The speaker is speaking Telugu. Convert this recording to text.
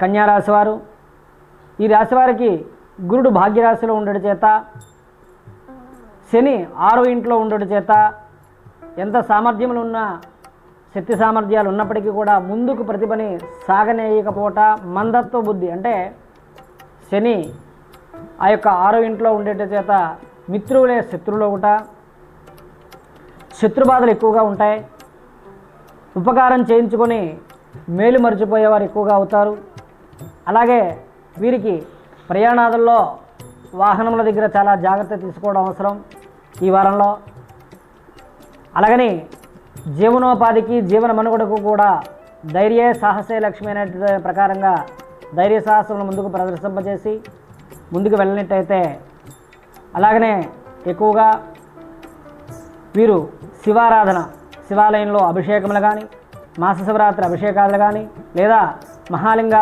కన్యారాశి వారు. ఈ రాశి వారికి గురుడు భాగ్యరాశిలో ఉండడం చేత, శని 6వ ఇంట్లో ఉండడం చేత ఎంత సామర్థ్యములు ఉన్నా, శక్తి సామర్థ్యాలు ఉన్నప్పటికీ కూడా ముందుకు ప్రతిభని సాగనేయకపోవట, మందత్వ బుద్ధి అంటే శని ఆ యొక్క 6వ ఇంట్లో ఉండేట చేత మిత్రులే శత్రువులు ఒకట, శత్రుబాధలు ఎక్కువగా ఉంటాయి. ఉపకారం చేయించుకొని మేలు మర్చిపోయేవారు ఎక్కువగా అవుతారు. అలాగే వీరికి ప్రయాణాదుల్లో వాహనముల దగ్గర చాలా జాగ్రత్త తీసుకోవడం అవసరం ఈ వారంలో. అలాగని జీవనోపాధికి, జీవన మనుగడకు కూడా ధైర్య సాహసే లక్ష్మి అనే ప్రకారంగా ధైర్య సాహసములను ముందుకు ప్రదర్శింపజేసి ముందుకు వెళ్ళినట్టయితే, అలాగనే ఎక్కువగా వీరు శివారాధన, శివాలయంలో అభిషేకములు కానీ, మాస శివరాత్రి అభిషేకాలు కానీ, లేదా మహాలింగాలు